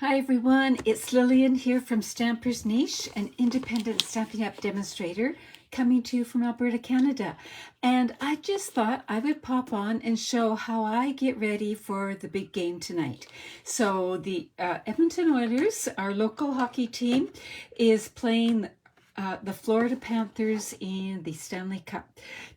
Hi everyone, it's Lillian here from Stampers Niche, an independent Stampin' Up! Demonstrator coming to you from Alberta, Canada. And I just thought I would pop on and show how I get ready for the big game tonight. So the Edmonton Oilers, our local hockey team, is playing the Florida Panthers in the Stanley Cup.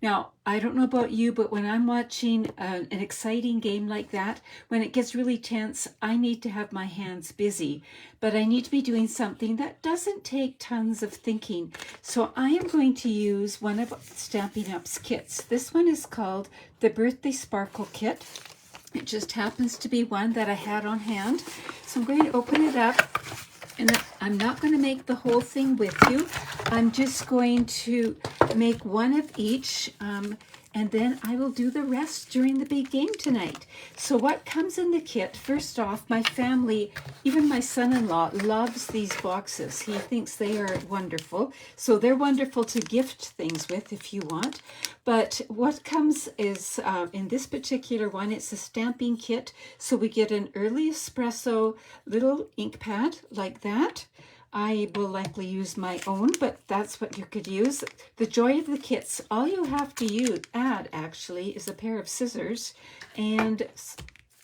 Now, I don't know about you, but when I'm watching an exciting game like that, when it gets really tense, I need to have my hands busy, but I need to be doing something that doesn't take tons of thinking. So I am going to use one of Stampin' Up's kits. This one is called the Birthday Sparkle Kit. It just happens to be one that I had on hand. So I'm going to open it up. And I'm not going to make the whole thing with you. I'm just going to make one of each, and then I will do the rest during the big game tonight. So what comes in the kit? First off, my family, even my son-in-law, loves these boxes. He thinks they are wonderful. So they're wonderful to gift things with if you want. But what comes is, in this particular one, it's a stamping kit. So we get an early espresso little ink pad like that. I will likely use my own, but that's what you could use. The joy of the kits, all you have to add actually is a pair of scissors and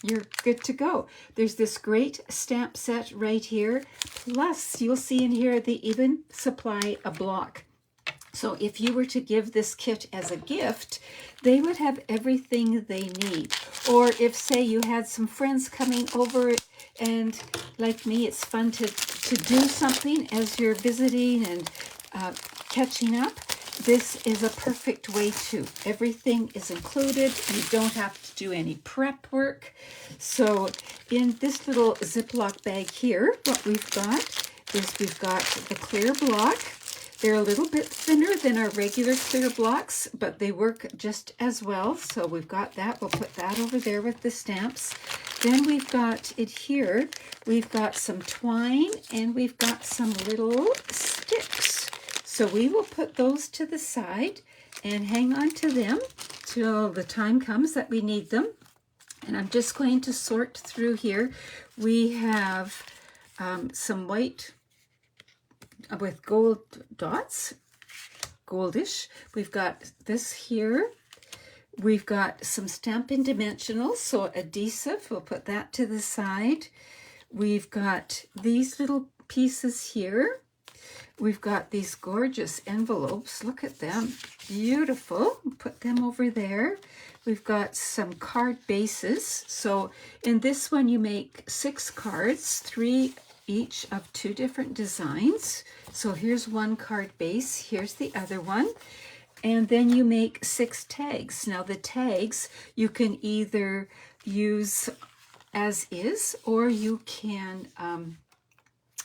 you're good to go. There's this great stamp set right here. Plus, you'll see in here they even supply a block. So if you were to give this kit as a gift, they would have everything they need. Or if, say, you had some friends coming over and like me, it's fun to do something as you're visiting and catching up. This is a perfect way to. Everything is included. You don't have to do any prep work. So in this little Ziploc bag here, what we've got is we've got the clear block. They're a little bit thinner than our regular clear blocks, but they work just as well. So we've got that. We'll put that over there with the stamps. Then we've got it here. We've got some twine and we've got some little sticks. So we will put those to the side and hang on to them till the time comes that we need them. And I'm just going to sort through here. We have some white with gold dots, goldish. We've got this here. We've got some Stampin' Dimensionals, so adhesive. We'll put that to the side. We've got these little pieces here. We've got these gorgeous envelopes. Look at them. Beautiful. Put them over there. We've got some card bases. So in this one, you make 6 cards, 3 each of 2 different designs. So here's one card base, here's the other one. And then you make 6 tags. Now the tags you can either use as is, or you can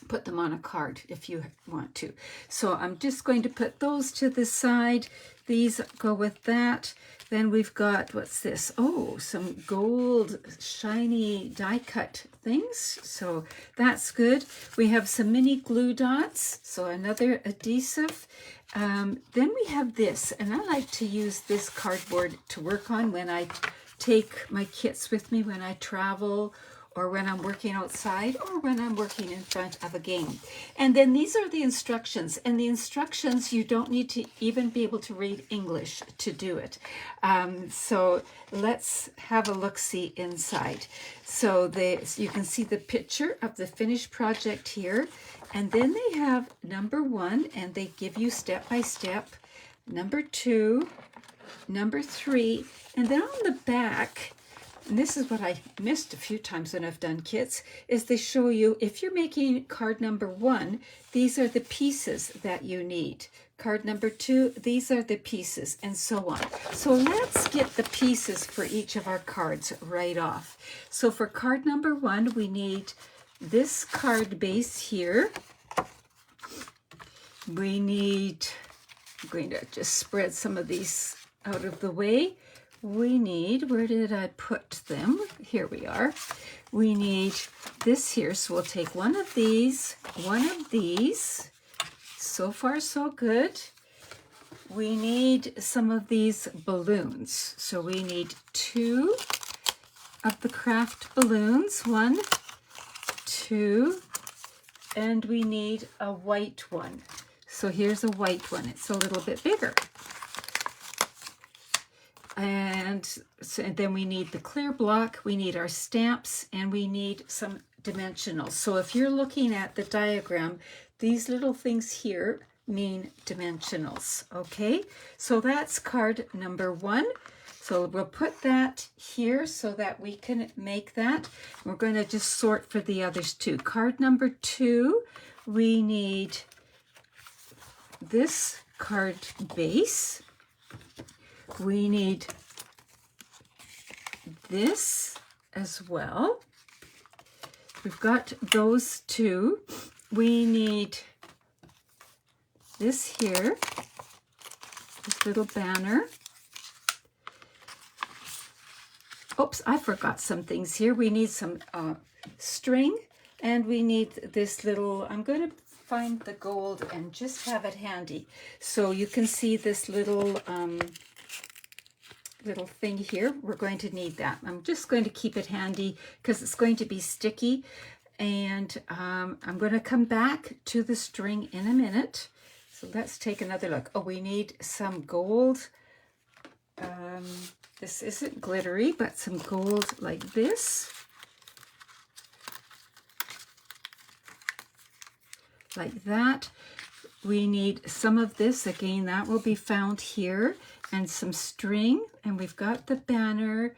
put them on a card if you want to. So I'm just going to put those to the side. These go with that. Then we've got, what's this? Oh, some gold shiny die cut things. So that's good. We have some mini glue dots. So another adhesive. Then we have this, and I like to use this cardboard to work on when I take my kits with me when I travel, or when I'm working outside, or when I'm working in front of a game. And then these are the instructions. And the instructions, you don't need to even be able to read English to do it. So let's have a look-see inside. So you can see the picture of the finished project here. And then they have number 1, and they give you step-by-step. Number 2, number 3, and then on the back, and this is what I missed a few times when I've done kits, is they show you, if you're making card number 1, these are the pieces that you need. Card number 2, these are the pieces, and so on. So let's get the pieces for each of our cards right off. So for card number 1, we need this card base here. We need, I'm going to just spread some of these out of the way. We need, where did I put them? Here we are. We need this here. So we'll take one of these. So far, so good. We need some of these balloons. So we need 2 of the craft balloons. 1, 2, and we need a white one. So here's a white one. It's a little bit bigger. And then we need the clear block, we need our stamps, and we need some dimensionals. So if you're looking at the diagram, these little things here mean dimensionals, okay? So that's card number 1. So we'll put that here so that we can make that. We're going to just sort for the others too. Card number 2, we need this card base. We need this as well. We've got those 2. We need this here, this little banner. Oops, I forgot some things here. We need some string, and we need this little, I'm going to find the gold and just have it handy. So you can see this little little thing here. We're going to need that. I'm just going to keep it handy because it's going to be sticky. And I'm going to come back to the string in a minute. So let's take another look. Oh, we need some gold. This isn't glittery, but some gold like this. Like that. We need some of this. Again, that will be found here. And some string. And we've got the banner.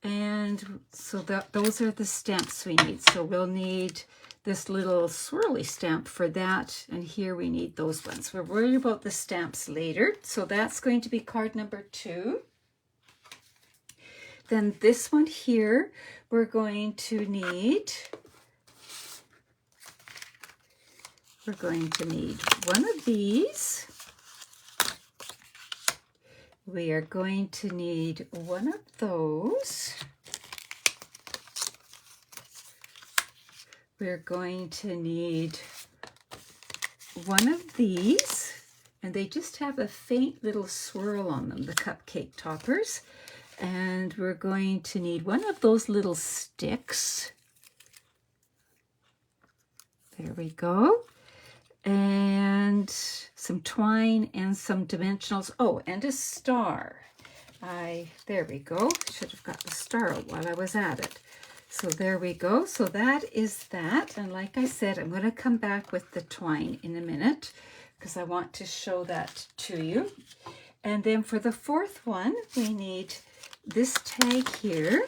And so those are the stamps we need. So we'll need this little swirly stamp for that. And here we need those ones. We're worried about the stamps later. So that's going to be card number 2. Then this one here, we're going to need one of these. We are going to need one of those. We're going to need one of these, and they just have a faint little swirl on them, the cupcake toppers. And we're going to need one of those little sticks. There we go. And some twine and some dimensionals. Oh, and a star. There we go. Should have got the star out while I was at it. So there we go. So that is that. And like I said, I'm going to come back with the twine in a minute because I want to show that to you. And then for the 4th one, we need this tag here.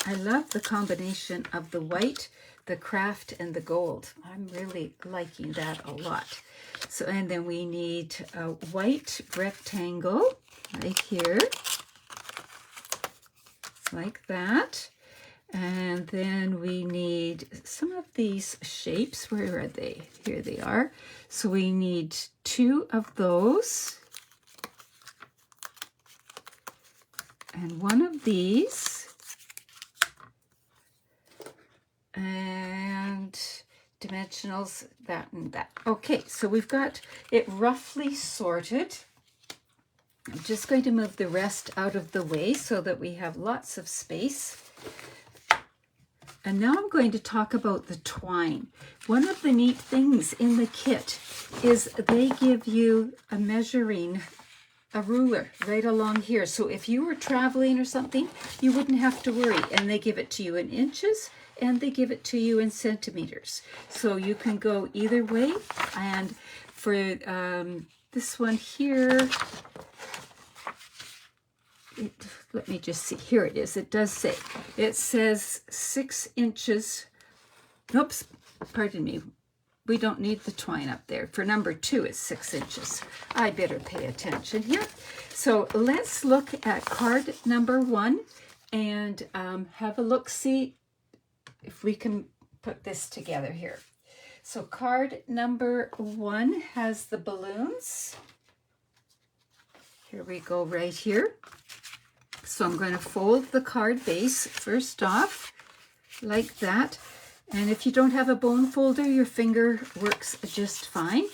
I love the combination of the white, the craft, and the gold. I'm really liking that a lot. So, and then we need a white rectangle right here, like that. And then we need some of these shapes. Where are they? Here they are. So we need 2 of those. And one of these, and dimensionals, that and that. Okay, so we've got it roughly sorted. I'm just going to move the rest out of the way so that we have lots of space. And now I'm going to talk about the twine. One of the neat things in the kit is they give you a ruler right along here. So if you were traveling or something, you wouldn't have to worry. And they give it to you in inches and they give it to you in centimeters. So you can go either way. And for this one here, let me just see. Here it is. It does say, it says 6 inches. Oops, pardon me. We don't need the twine up there. For number 2, it's 6 inches. I better pay attention here. So let's look at card number 1 and have a look, see if we can put this together here. So card number 1 has the balloons. Here we go right here. So I'm going to fold the card base first off, like that. And if you don't have a bone folder, your finger works just fine.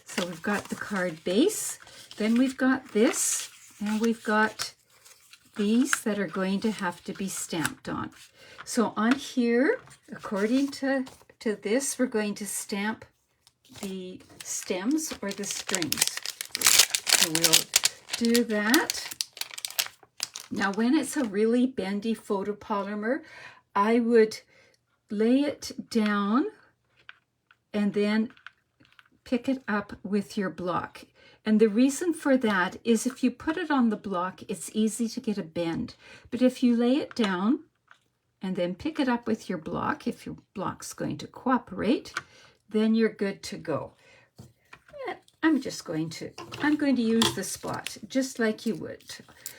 So we've got the card base. Then we've got this, and we've got these that are going to have to be stamped on. So on here, according to this, we're going to stamp the stems or the strings. So we'll do that. Now, when it's a really bendy photopolymer, I would lay it down and then pick it up with your block. And the reason for that is if you put it on the block, it's easy to get a bend. But if you lay it down and then pick it up with your block, if your block's going to cooperate, then you're good to go. I'm going to use the spot just like you would.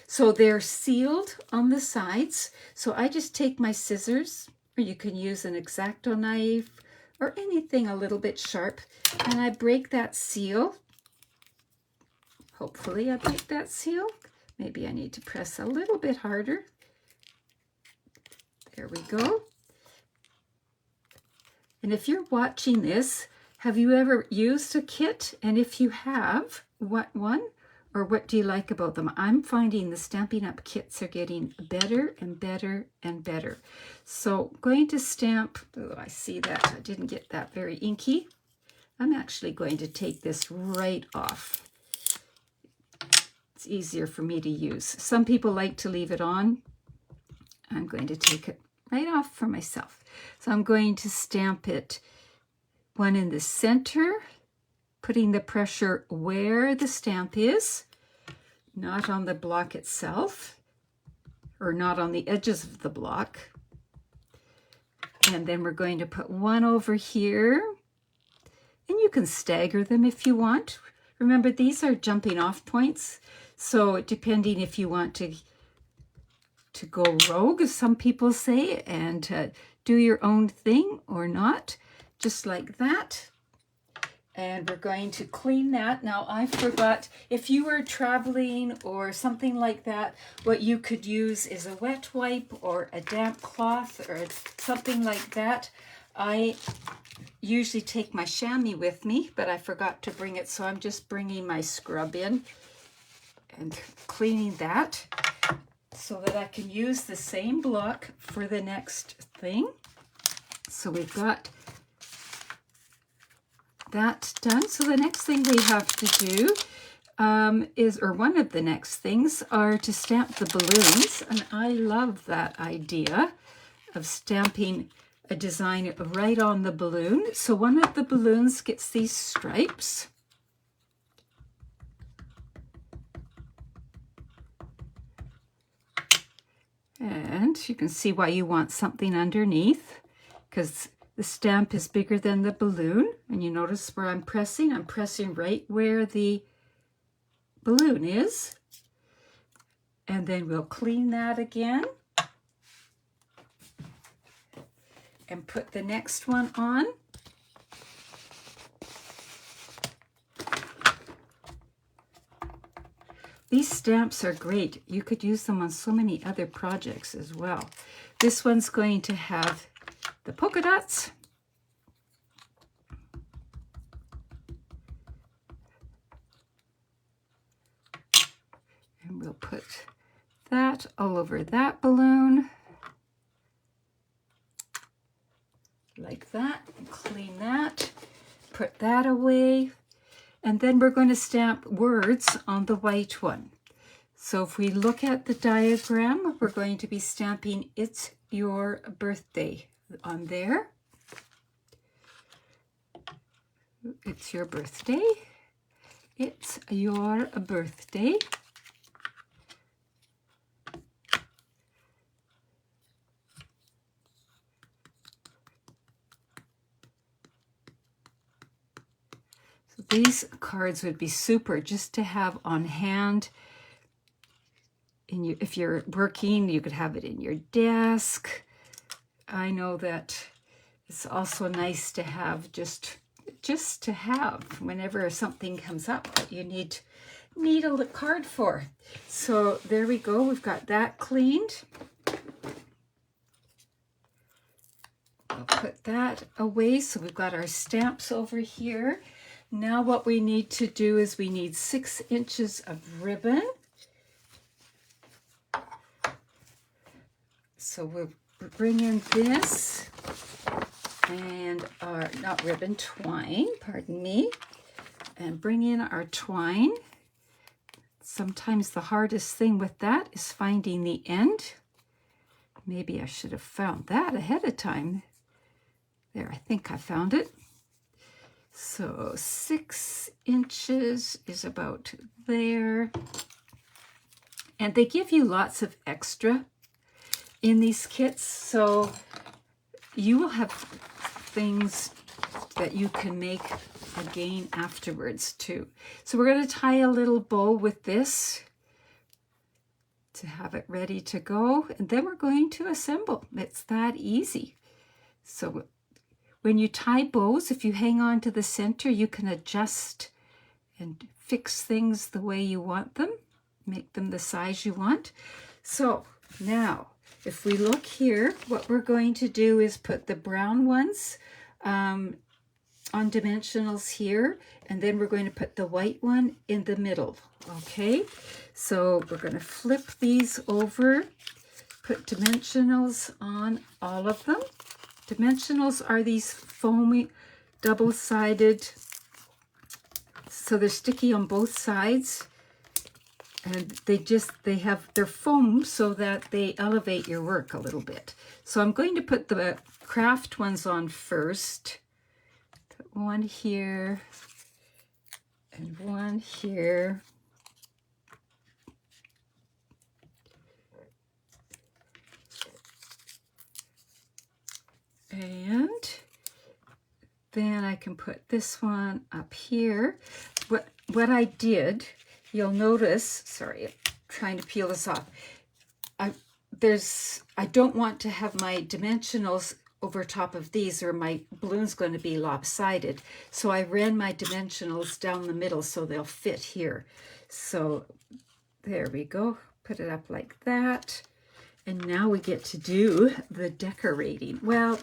So they're sealed on the sides. So I just take my scissors, or you can use an X-Acto knife or anything a little bit sharp, and I break that seal. Hopefully I break that seal. Maybe I need to press a little bit harder. There we go. And if you're watching this, have you ever used a kit? And if you have, what one? Or what do you like about them? I'm finding the Stampin' Up! Kits are getting better and better and better. So I'm going to stamp, oh, I see that I didn't get that very inky. I'm actually going to take this right off. It's easier for me to use. Some people like to leave it on. I'm going to take it right off for myself. So I'm going to stamp it, one in the center, putting the pressure where the stamp is, not on the block itself, or not on the edges of the block. And then we're going to put one over here, and you can stagger them if you want. Remember, these are jumping off points, so depending if you want to go rogue, as some people say, and do your own thing or not, just like that. And we're going to clean that. Now, I forgot, if you were traveling or something like that, what you could use is a wet wipe or a damp cloth or something like that. I usually take my chamois with me, but I forgot to bring it, so I'm just bringing my scrub in and cleaning that so that I can use the same block for the next thing. So we've got that done. So the next thing we have to do or one of the next things are to stamp the balloons. And I love that idea of stamping a design right on the balloon. So one of the balloons gets these stripes. And you can see why you want something underneath, because the stamp is bigger than the balloon. And you notice where I'm pressing right where the balloon is. And then we'll clean that again and put the next one on. These stamps are great. You could use them on so many other projects as well. This one's going to have the polka dots. And we'll put that all over that balloon. Like that. And clean that. Put that away. And then we're going to stamp words on the white one. So if we look at the diagram, we're going to be stamping "It's Your Birthday" on there. It's your birthday. It's your birthday. These cards would be super just to have on hand. If you're working, you could have it in your desk. I know that it's also nice to have just to have whenever something comes up that you need a card for. So there we go. We've got that cleaned. I'll put that away. So we've got our stamps over here. Now what we need to do is we need 6 inches of ribbon. So we'll bring in this and our, not ribbon, twine, pardon me, and bring in our twine. Sometimes the hardest thing with that is finding the end. Maybe I should have found that ahead of time. There, I think I found it. So 6 inches is about there. And they give you lots of extra in these kits, so you will have things that you can make again afterwards too. So we're going to tie a little bow with this to have it ready to go, and then we're going to assemble. It's that easy. So when you tie bows, if you hang on to the center, you can adjust and fix things the way you want them, make them the size you want. So now, if we look here, what we're going to do is put the brown ones on dimensionals here, and then we're going to put the white one in the middle, okay? So we're going to flip these over, put dimensionals on all of them. Dimensionals are these foamy, double-sided, so they're sticky on both sides. And they're foam so that they elevate your work a little bit. So I'm going to put the craft ones on first. Put one here and one here. And then I can put this one up here. What I did, you'll notice, sorry, I'm trying to peel this off. I don't want to have my dimensionals over top of these, or my balloon's going to be lopsided. So I ran my dimensionals down the middle so they'll fit here. So there we go. Put it up like that. And now we get to do the decorating. Well,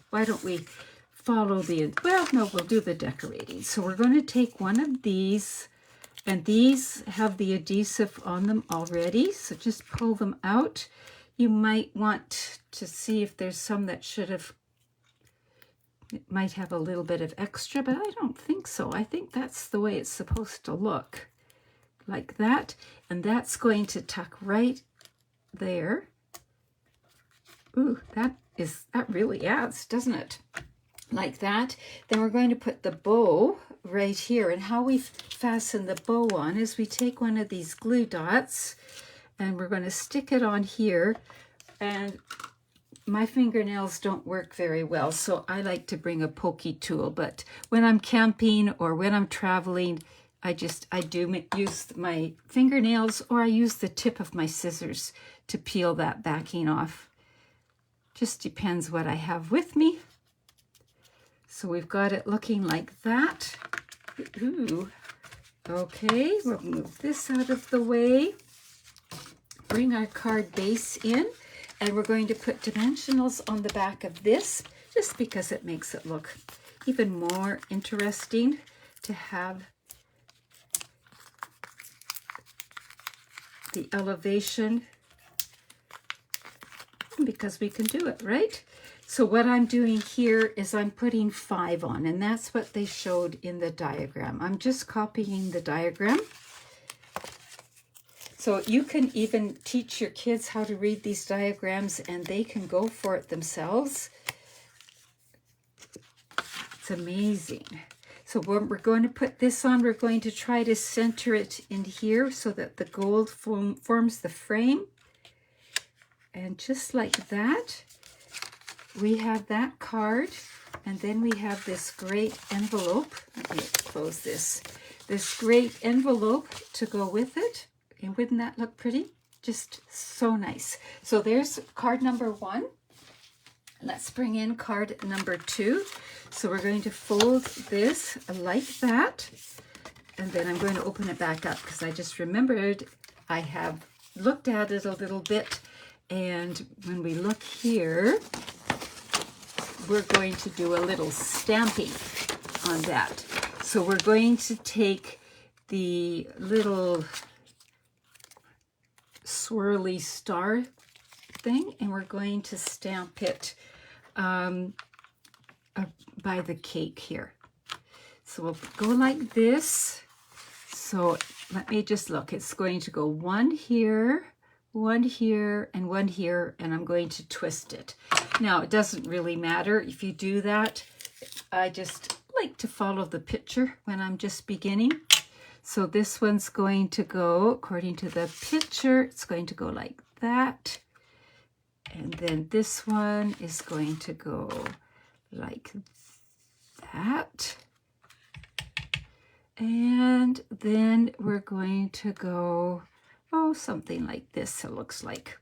why don't we follow the, well, no, we'll do the decorating. So we're going to take one of these, and these have the adhesive on them already, so just pull them out. You might want to see if there's some that it might have a little bit of extra, but I don't think so. I think that's the way it's supposed to look, like that. And that's going to tuck right there. Ooh, that really adds, doesn't it? Like that. Then we're going to put the bow right here, and how we fasten the bow on is we take one of these glue dots and we're going to stick it on here, and my fingernails don't work very well, so I like to bring a pokey tool, but when I'm camping or when I'm traveling, I do use my fingernails, or I use the tip of my scissors to peel that backing off. Just depends what I have with me. So we've got it looking like that. Ooh. Okay, we'll move this out of the way. Bring our card base in, and we're going to put dimensionals on the back of this, just because it makes it look even more interesting to have the elevation, because we can do it, right? So what I'm doing here is I'm putting 5 on, and that's what they showed in the diagram. I'm just copying the diagram. So you can even teach your kids how to read these diagrams, and they can go for it themselves. It's amazing. So when we're going to put this on, we're going to try to center it in here so that the gold forms the frame. And just like that, we have that card, and then we have this great envelope. Let me close this. This great envelope to go with it. And wouldn't that look pretty? Just so nice. So there's card number 1. Let's bring in card number 2. So we're going to fold this like that. And then I'm going to open it back up because I just remembered I have looked at it a little bit. And when we look here, we're going to do a little stamping on that. So we're going to take the little swirly star thing, and we're going to stamp it by the cake here. So we'll go like this. So let me just look. It's going to go one here, and one here, and I'm going to twist it. Now, it doesn't really matter if you do that. I just like to follow the picture when I'm just beginning. So this one's going to go, according to the picture, it's going to go like that. And then this one is going to go like that. And then we're going to go, oh, something like this, it looks like.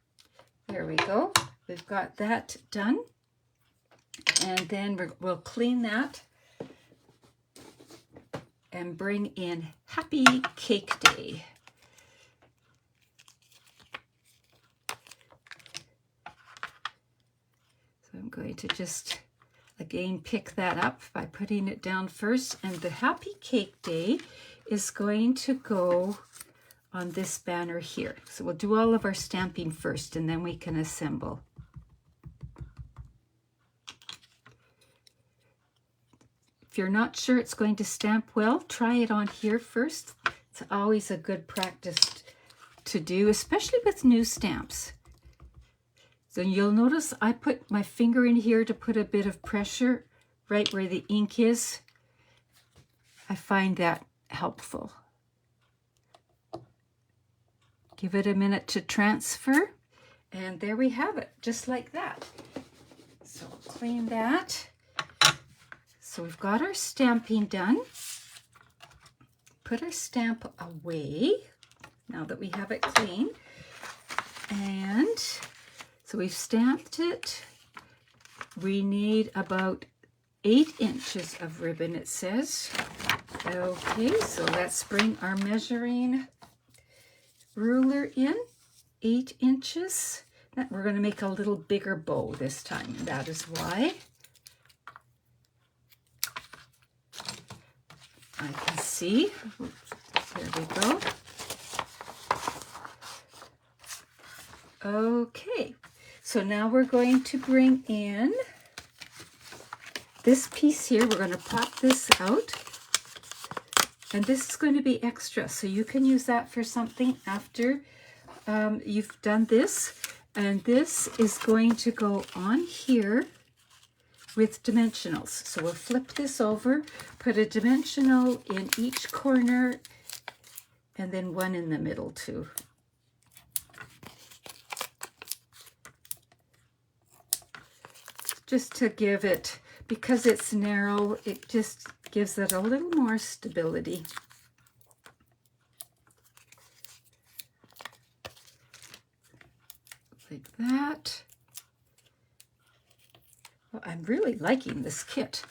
There we go. We've got that done. And then we'll clean that and bring in Happy Cake Day. So I'm going to just again pick that up by putting it down first, and the Happy Cake Day is going to go on this banner here. So we'll do all of our stamping first, and then we can assemble. If you're not sure it's going to stamp well, try it on here first. It's always a good practice to do, especially with new stamps. So you'll notice I put my finger in here to put a bit of pressure right where the ink is. I find that helpful. Give it a minute to transfer, and there we have it, just like that. So clean that. So we've got our stamping done. Put our stamp away now that we have it clean. And so we've stamped it. We need about 8 inches of ribbon, it says. Okay, so let's bring our measuring ruler in. 8 inches. We're going to make a little bigger bow this time, and that is why. I can see. There we go. Okay, so now we're going to bring in this piece here. We're going to pop this out, and this is going to be extra, so you can use that for something after you've done this. And this is going to go on here with dimensionals. So we'll flip this over, put a dimensional in each corner, and then one in the middle too. Just to give it, because it's narrow, it just gives it a little more stability. Like that. Well, I'm really liking this kit.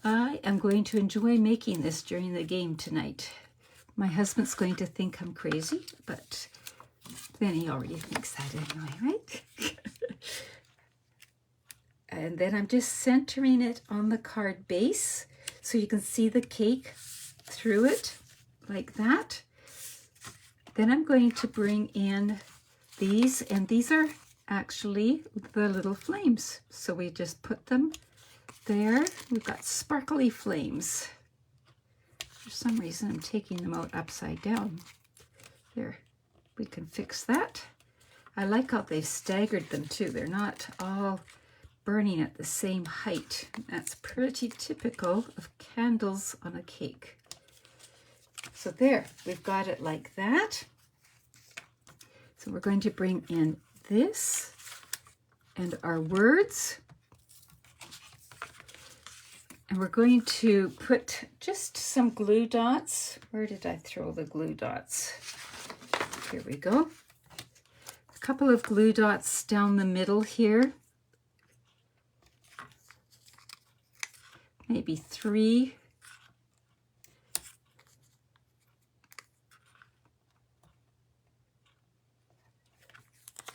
I am going to enjoy making this during the game tonight. My husband's going to think I'm crazy, but then he already thinks that anyway, right? And then I'm just centering it on the card base so you can see the cake through it like that. Then I'm going to bring in these, and these are actually the little flames. So we just put them there. We've got sparkly flames. For some reason, I'm taking them out upside down. There, we can fix that. I like how they've staggered them too. They're not all burning at the same height. That's pretty typical of candles on a cake. So there, we've got it like that. So we're going to bring in this and our words. And we're going to put just some glue dots. Where did I throw the glue dots? Here we go. A couple of glue dots down the middle here. Maybe 3.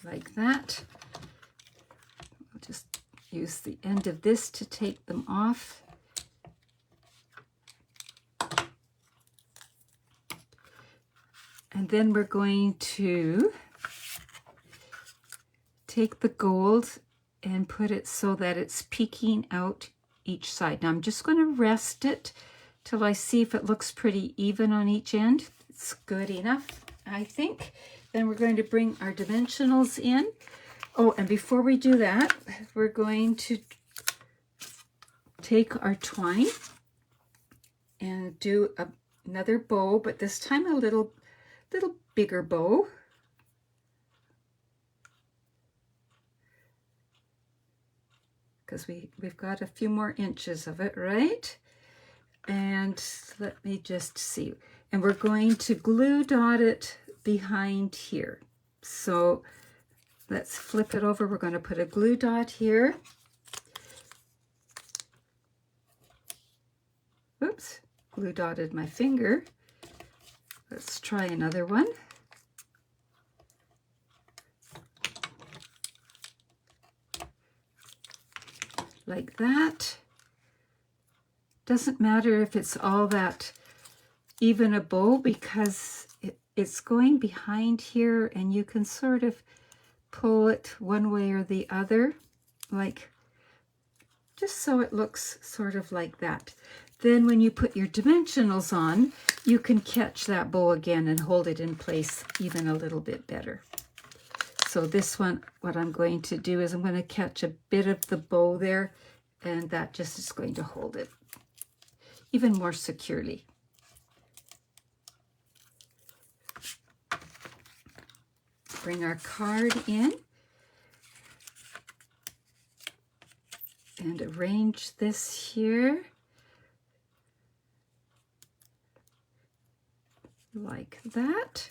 Like that. I'll just use the end of this to take them off. And then we're going to take the gold and put it so that it's peeking out each side. Now I'm just going to rest it till I see if it looks pretty even on each end. It's good enough, I think. Then we're going to bring our dimensionals in. Oh, and before we do that, we're going to take our twine and do another bow, but this time a little bigger bow. Because we've got a few more inches of it, right? And let me just see. And we're going to glue dot it behind here. So let's flip it over. We're going to put a glue dot here. Oops, glue dotted my finger. Let's try another one. Like that. Doesn't matter if it's all that even a bow, because it's going behind here and you can sort of pull it one way or the other, like just so it looks sort of like that. Then when you put your dimensionals on, you can catch that bow again and hold it in place even a little bit better. So this one, what I'm going to do is I'm going to catch a bit of the bow there, and that just is going to hold it even more securely. Bring our card in and arrange this here like that.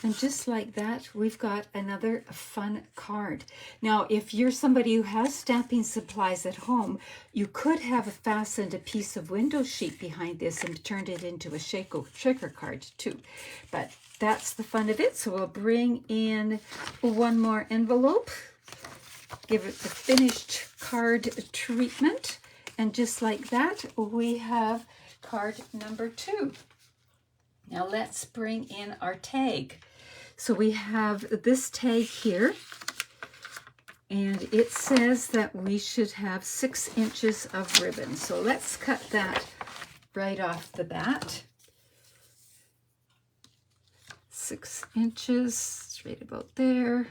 And just like that, we've got another fun card. Now, if you're somebody who has stamping supplies at home, you could have fastened a piece of window sheet behind this and turned it into a shaker card too. But that's the fun of it. So we'll bring in one more envelope, give it the finished card treatment. And just like that, we have card number 2. Now let's bring in our tag. So we have this tag here, and it says that we should have 6 inches of ribbon. So let's cut that right off the bat. 6 inches, right about there.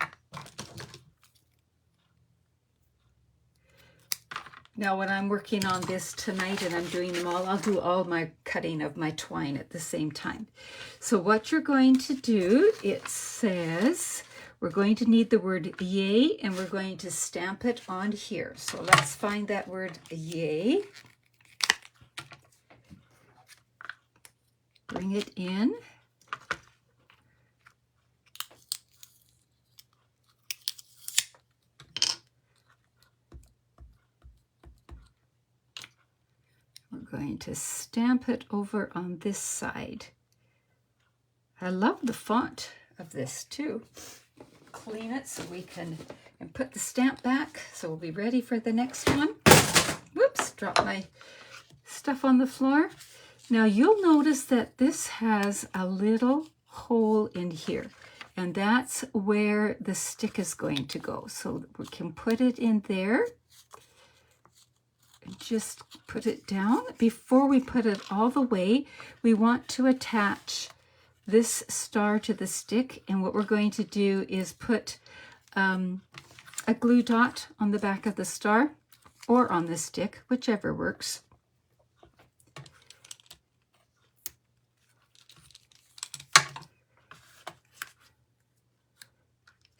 Now, when I'm working on this tonight and I'm doing them all, I'll do all my cutting of my twine at the same time. So what you're going to do, it says, we're going to need the word yay, and we're going to stamp it on here. So let's find that word yay. Bring it in. We're going to stamp it over on this side. I love the font of this too. Clean it so we can and put the stamp back, so we'll be ready for the next one. Whoops, dropped my stuff on the floor. Now you'll notice that this has a little hole in here, and that's where the stick is going to go. So we can put it in there. Just put it down. Before we put it all the way, we want to attach this star to the stick, and what we're going to do is put a glue dot on the back of the star or on the stick, whichever works.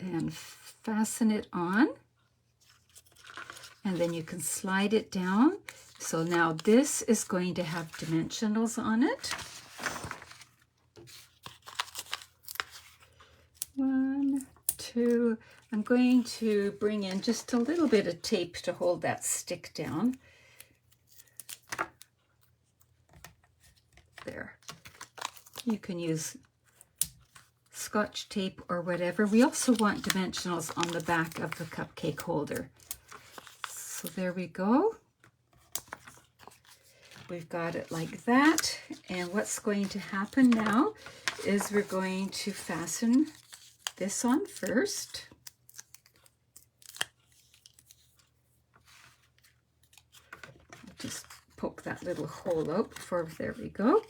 And fasten it on. And then you can slide it down. So now this is going to have dimensionals on it. 1, 2. I'm going to bring in just a little bit of tape to hold that stick down. There. You can use Scotch tape or whatever. We also want dimensionals on the back of the cupcake holder. So there we go. We've got it like that. And what's going to happen now is we're going to fasten this on first. just poke that little hole out before, there we go.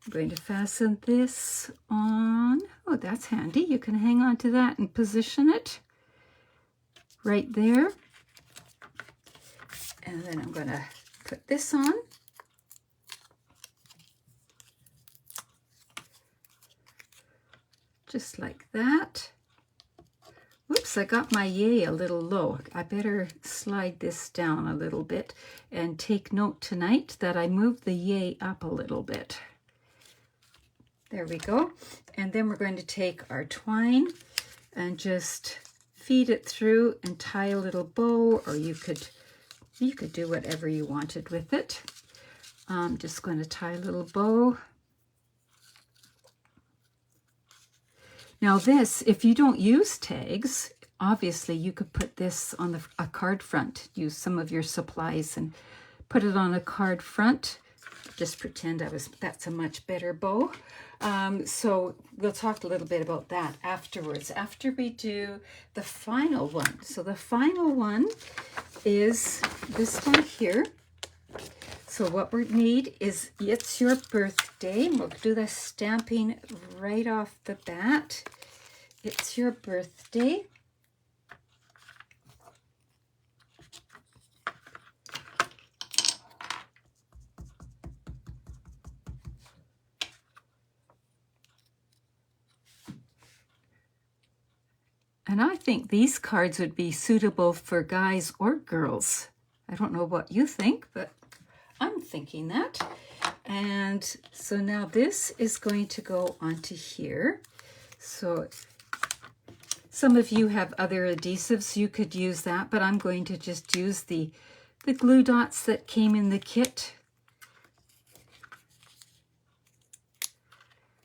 I'm going to fasten this on. Oh, that's handy. You can hang on to that and position it right there. And then I'm going to put this on. Just like that. Whoops, I got my yay a little low. I better slide this down a little bit and take note tonight that I moved the yay up a little bit. There we go. And then we're going to take our twine and just feed it through and tie a little bow, or you could do whatever you wanted with it. I'm just going to tie a little bow. Now this, if you don't use tags, obviously you could put this on a card front. Use some of your supplies and put it on a card front. Just pretend that's a much better bow. So we'll talk a little bit about that afterwards, after we do the final one. So the final one is this one here. So what we need is It's Your Birthday. We'll do the stamping right off the bat. It's Your Birthday. And I think these cards would be suitable for guys or girls. I don't know what you think, but I'm thinking that. And so now this is going to go onto here. So some of you have other adhesives, you could use that, but I'm going to just use the glue dots that came in the kit,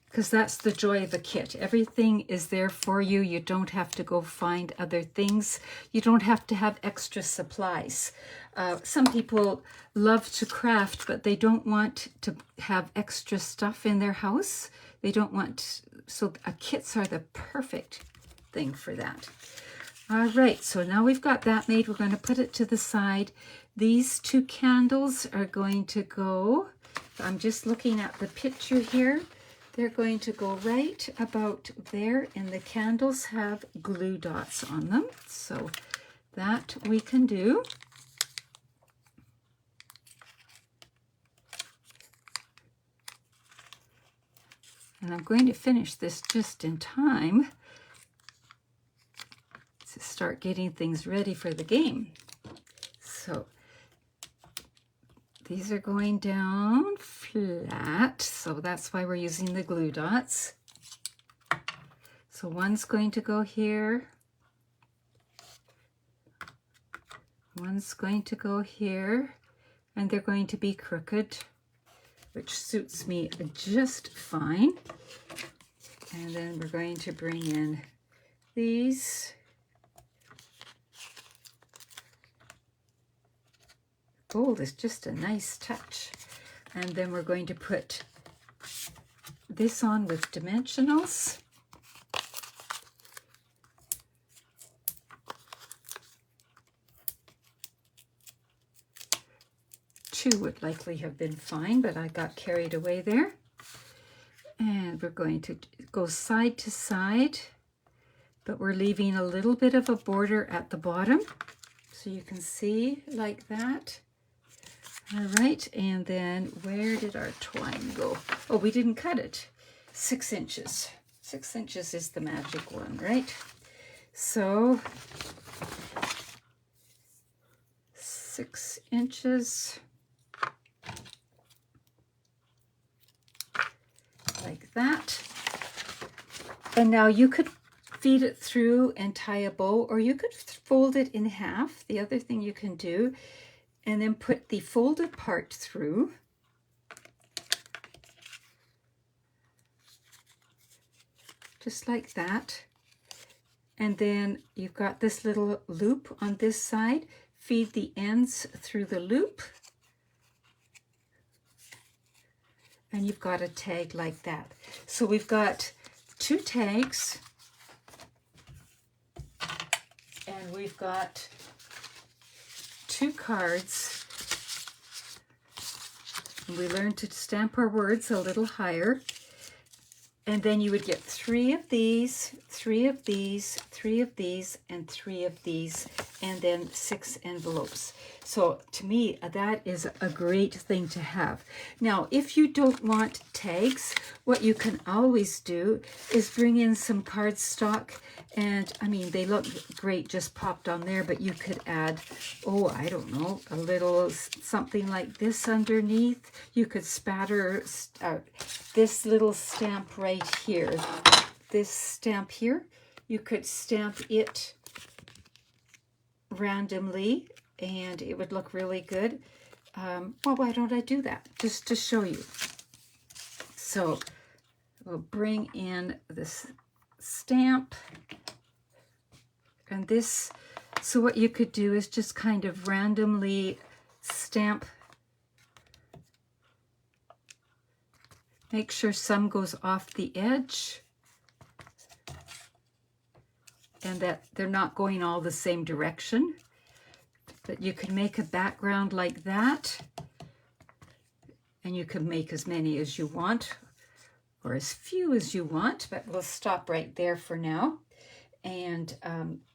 because that's the joy of a kit. Everything is there for you. You don't have to go find other things. You don't have to have extra supplies. Some people love to craft, but they don't want to have extra stuff in their house. They don't want, so kits are the perfect thing for that. All right, so now we've got that made. We're going to put it to the side. These two candles are going to go, I'm just looking at the picture here. They're going to go right about there, and the candles have glue dots on them. So that we can do. And I'm going to finish this just in time to start getting things ready for the game. So these are going down flat, so that's why we're using the glue dots. So one's going to go here, one's going to go here, and they're going to be crooked, which suits me just fine. And then we're going to bring in these. Gold is just a nice touch. And then we're going to put this on with dimensionals. Two would likely have been fine, but I got carried away there. And we're going to go side to side, but we're leaving a little bit of a border at the bottom, so you can see like that. All right, and then where did our twine go? Oh, we didn't cut it. 6 inches. 6 inches is the magic one, right? So 6 inches. Like that. And now you could feed it through and tie a bow, or you could fold it in half. The other thing you can do, and then put the folded part through. Just like that. And then you've got this little loop on this side. Feed the ends through the loop. And you've got a tag like that. So we've got 2 tags. And we've got 2 cards And we learned to stamp our words a little higher. And then you would get 3 of these, 3 of these, 3 of these, and 3 of these, and then 6 envelopes. So to me, that is a great thing to have. Now, if you don't want tags, what you can always do is bring in some cardstock. And I mean, they look great just popped on there, but you could add, oh, I don't know, a little something like this underneath. You could spatter this little stamp right here. This stamp here, you could stamp it randomly and it would look really good. Well, why don't I do that? Just to show you. So we'll bring in this stamp. And this, so what you could do is just kind of randomly stamp. Make sure some goes off the edge and that they're not going all the same direction. But you can make a background like that, and you can make as many as you want or as few as you want, but we'll stop right there for now. And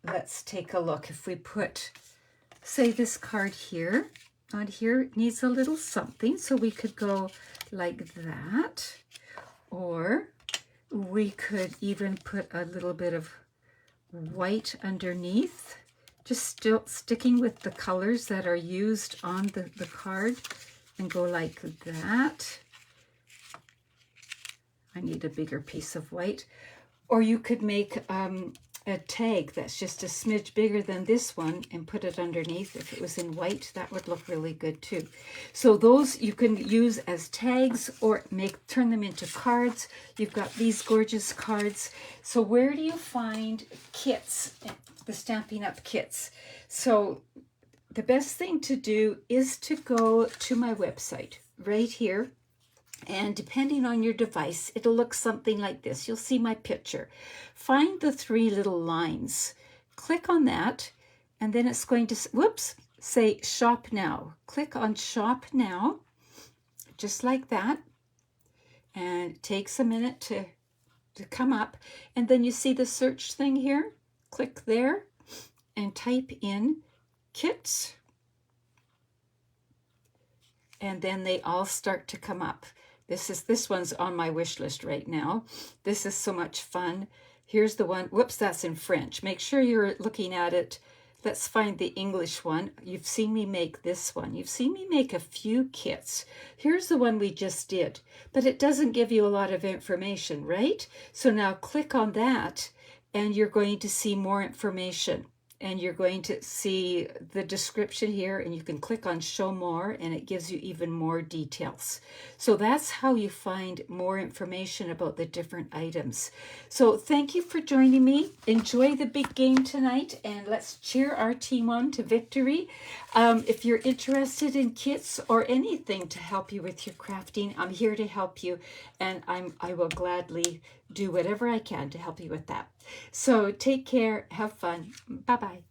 let's take a look. If we put, say, this card here, on here, it needs a little something, so we could go like that, or we could even put a little bit of white underneath, just still sticking with the colors that are used on the card, and go like that. I need a bigger piece of white. Or you could make a tag that's just a smidge bigger than this one and put it underneath. If it was in white, that would look really good too. So those you can use as tags or turn them into cards. You've got these gorgeous cards. So where do you find kits, the Stampin' Up! Kits? So the best thing to do is to go to my website right here. And depending on your device, it'll look something like this. You'll see my picture. Find the 3 little lines. Click on that, and then it's going to, say Shop Now. Click on Shop Now, just like that. And it takes a minute to come up. And then you see the search thing here. Click there and type in kits. And then they all start to come up. This one's on my wish list right now. This is so much fun. Here's the one. Whoops, that's in French. Make sure you're looking at it. Let's find the English one. You've seen me make this one. You've seen me make a few kits. Here's the one we just did, but it doesn't give you a lot of information, right? So now click on that and you're going to see more information. And you're going to see the description here, and you can click on show more and it gives you even more details. So that's how you find more information about the different items. So thank you for joining me. Enjoy the big game tonight, and let's cheer our team on to victory. If you're interested in kits or anything to help you with your crafting, I'm here to help you, and I will gladly do whatever I can to help you with that. So take care, have fun. Bye-bye.